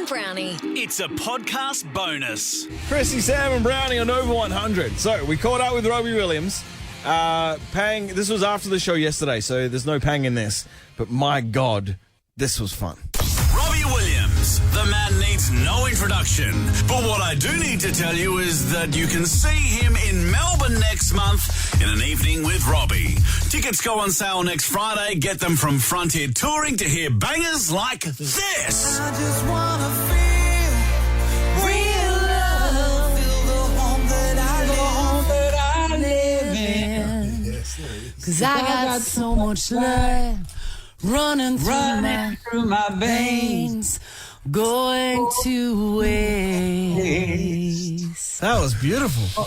and Brownie. It's a podcast bonus. Chrissie, Sam and Brownie on Over 100. So we caught up with Robbie Williams. Pang, this was after the show yesterday, so there's no Pang in this. But my God, this was fun. Robbie Williams, the man needs no introduction. But what I do need to tell you is that you can see him in Melbourne next month in an evening with Robbie. Tickets go on sale next Friday. Get them from Frontier Touring to hear bangers like this. I just wanna feel real love, feel the home that I live in. Cause I got so much love running through my veins, going to waste. That was beautiful.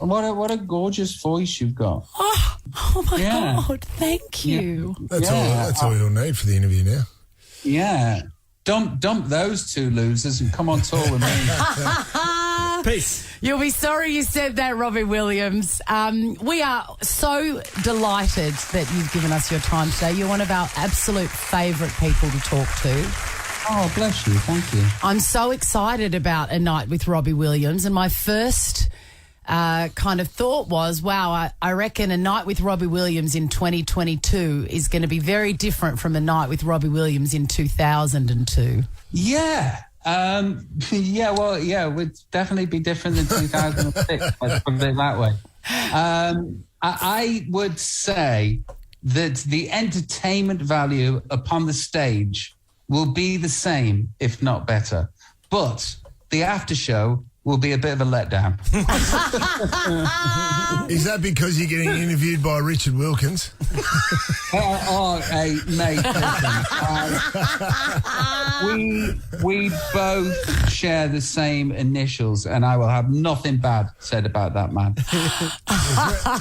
What a gorgeous voice you've got. Oh my God, thank you. That's all you'll need for the interview now. Yeah. Dump those two losers and come on tour with me. Peace. You'll be sorry you said that, Robbie Williams. We are so delighted that you've given us your time today. You're one of our absolute favourite people to talk to. Oh, bless you. Thank you. I'm so excited about a night with Robbie Williams, and my first kind of thought was, wow, I reckon a night with Robbie Williams in 2022 is going to be very different from a night with Robbie Williams in 2002. Yeah. Would definitely be different than 2006. Let's put it that way. I would say that the entertainment value upon the stage will be the same, if not better. But the after show will be a bit of a letdown. Is that because you're getting interviewed by Richard Wilkins? Mate, listen. We both share the same initials, and I will have nothing bad said about that man.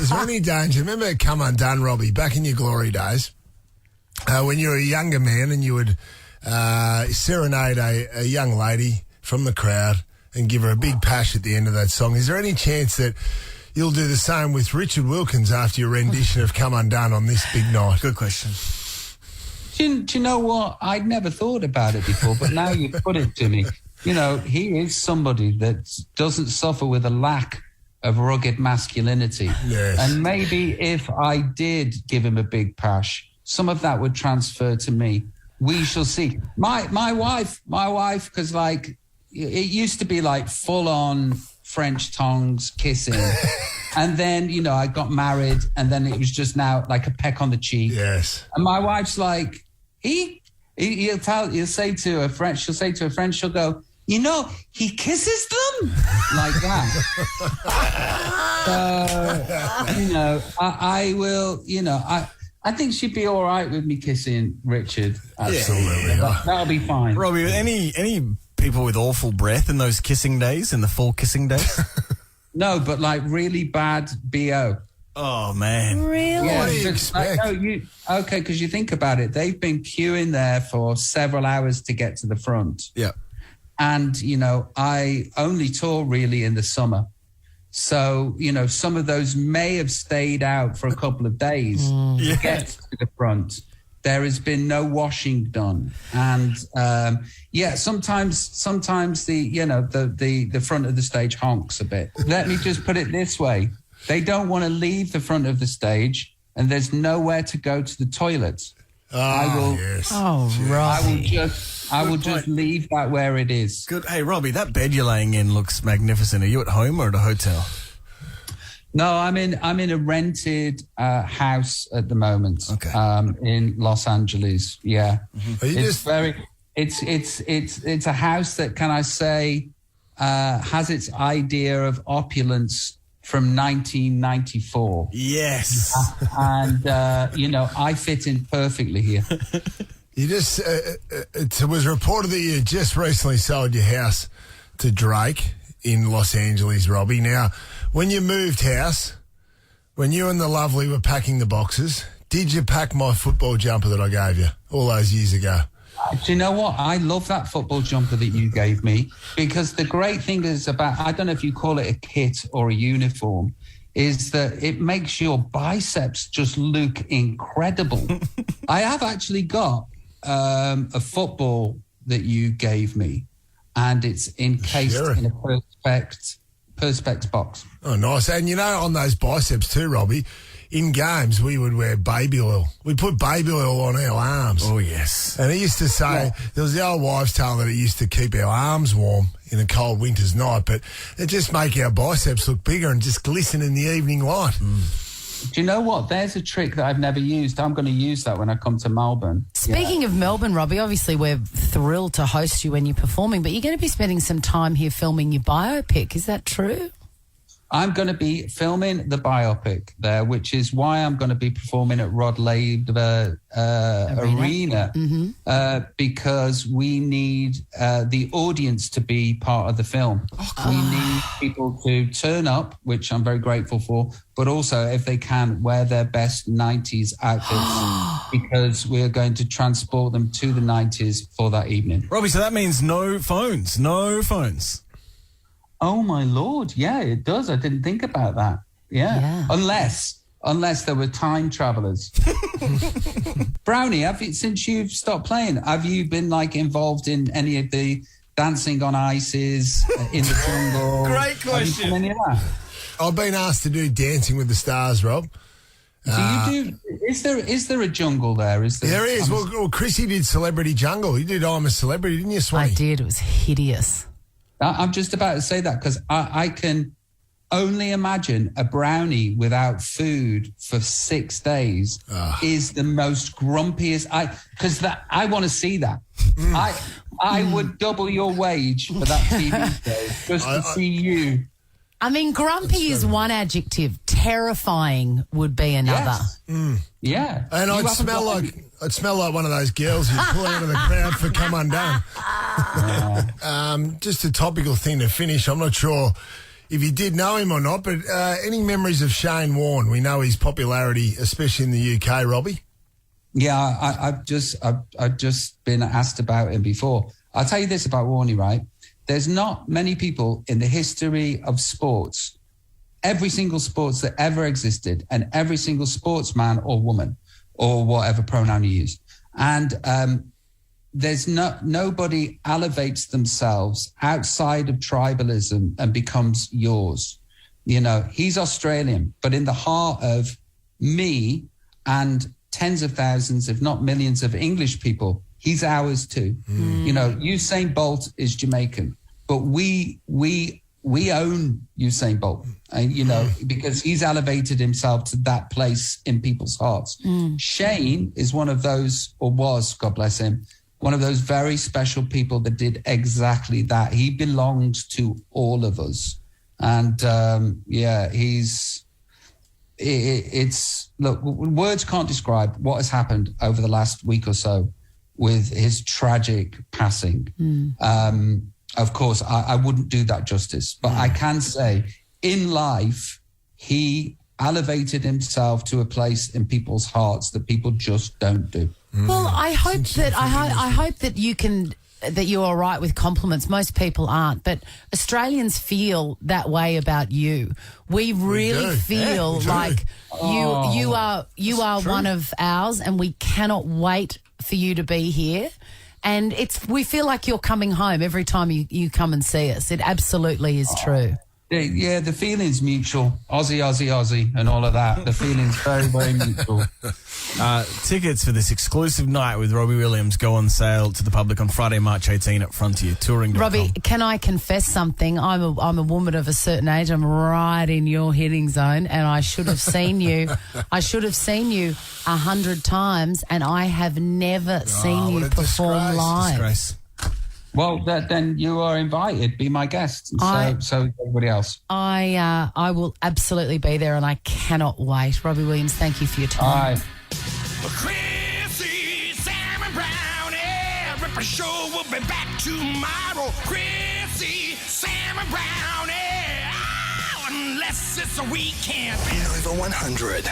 Is there any danger? Remember Come Undone, Robbie, back in your glory days, when you were a younger man and you would serenade a young lady from the crowd and give her a big pash at the end of that song. Is there any chance that you'll do the same with Richard Wilkins after your rendition of Come Undone on this big night? Good question. Do you know what? I'd never thought about it before, but now you put it to me. You know, he is somebody that doesn't suffer with a lack of rugged masculinity. Yes. And maybe if I did give him a big pash, some of that would transfer to me. We shall see. My wife, because like, it used to be like full-on French tongues, kissing. And then, you know, I got married and then it was just now like a peck on the cheek. Yes. And my wife's like, she'll say to a friend, she'll go, you know, he kisses them like that. So, you know, I will, you know, I think she'd be all right with me kissing Richard. Absolutely. That'll be fine. Robbie, any people with awful breath in those kissing days, in the full kissing days? No, but like really bad BO. Oh, man. Really? Yeah, What do you expect? Okay, because you think about it, they've been queuing there for several hours to get to the front. Yeah. And, you know, I only tour really in the summer. So, you know, some of those may have stayed out for a couple of days to get to the front. There has been no washing done. And, sometimes the front of the stage honks a bit. Let me just put it this way. They don't want to leave the front of the stage and there's nowhere to go to the toilet. Yes. Oh, Robbie. I will just leave that where it is. Good. Hey, Robbie, that bed you're laying in looks magnificent. Are you at home or at a hotel? No, I'm in a rented house at the moment. Okay. In Los Angeles. Yeah. Mm-hmm. It's a house that, can I say, has its idea of opulence from 1994. Yes. And I fit in perfectly here. You just, it was reported that you just recently sold your house to Drake in Los Angeles, Robbie. Now, when you moved house, when you and the lovely were packing the boxes, did you pack my football jumper that I gave you all those years ago? Do you know what? I love that football jumper that you gave me, because the great thing is about, I don't know if you call it a kit or a uniform, is that it makes your biceps just look incredible. I have actually got a football that you gave me, and it's encased Sure. in a perspex box. Oh, nice. And, on those biceps too, Robbie, in games we would wear baby oil. We put baby oil on our arms. Oh, yes. And he used to say, there was the old wives' tale that it used to keep our arms warm in a cold winter's night, but it just make our biceps look bigger and just glisten in the evening light. Do you know what? There's a trick that I've never used. I'm going to use that when I come to Melbourne. Speaking of Melbourne, Robbie, obviously we're thrilled to host you when you're performing, but you're going to be spending some time here filming your biopic. Is that true? I'm going to be filming the biopic there, which is why I'm going to be performing at Rod Laver Arena because we need the audience to be part of the film. We need people to turn up, which I'm very grateful for, but also, if they can, wear their best 90s outfits because we're going to transport them to the 90s for that evening. Robbie, so that means no phones. No phones. Oh, my Lord. Yeah, it does. I didn't think about that. Yeah. Unless there were time travelers. Brownie, since you've stopped playing, have you been involved in any of the dancing on ices in the jungle? Great question. Have you done any of that? I've been asked to do Dancing with the Stars, Rob. Do you do? Is there a jungle there? There is. Well, Chrissy did Celebrity Jungle. You did I'm a Celebrity, didn't you, Swanee? I did. It was hideous. I'm just about to say that because I can only imagine a brownie without food for 6 days is the most grumpiest. Because I want to see that. I would double your wage for that TV show just to see you. I mean, grumpy is one adjective. Terrifying would be another. Yes. Yeah. And I'd smell like one of those girls who's pulling out of the crowd for Come Undone. Just a topical thing to finish. I'm not sure if you did know him or not, but any memories of Shane Warne? We know his popularity, especially in the UK, Robbie. Yeah, I've just been asked about him before. I'll tell you this about Warney, right? There's not many people in the history of sports, every single sports that ever existed, and every single sportsman or woman, or whatever pronoun you use. And there's nobody elevates themselves outside of tribalism and becomes yours. He's Australian, but in the heart of me and tens of thousands, if not millions of English people, he's ours too. Usain Bolt is Jamaican, but we own Usain Bolt, because he's elevated himself to that place in people's hearts. Shane is one of those, or was, God bless him, one of those very special people that did exactly that. He belongs to all of us. And look, words can't describe what has happened over the last week or so with his tragic passing. Of course, I wouldn't do that justice, but I can say in life, he elevated himself to a place in people's hearts that people just don't do. Well, I hope that you're all right with compliments. Most people aren't, but Australians feel that way about you. We really feel like you are one of ours, and we cannot wait for you to be here. And we feel like you're coming home every time you come and see us. It absolutely is true. Yeah, the feeling's mutual. Aussie, Aussie, Aussie, and all of that. The feeling's very, very mutual. Tickets for this exclusive night with Robbie Williams go on sale to the public on Friday, March 18 at FrontierTouring.com. Robbie, can I confess something? I'm a woman of a certain age. I'm right in your hitting zone, and I should have seen you. I should have seen you 100 times, and I have never seen you perform live. Disgrace. Well, then you are invited. Be my guest. So everybody else. I will absolutely be there, and I cannot wait. Robbie Williams, thank you for your time. All right. Chrissie, Sam and Brownie, Ripper Show will be back tomorrow. Chrissie, Sam and Brownie, unless it's a weekend. Over 100.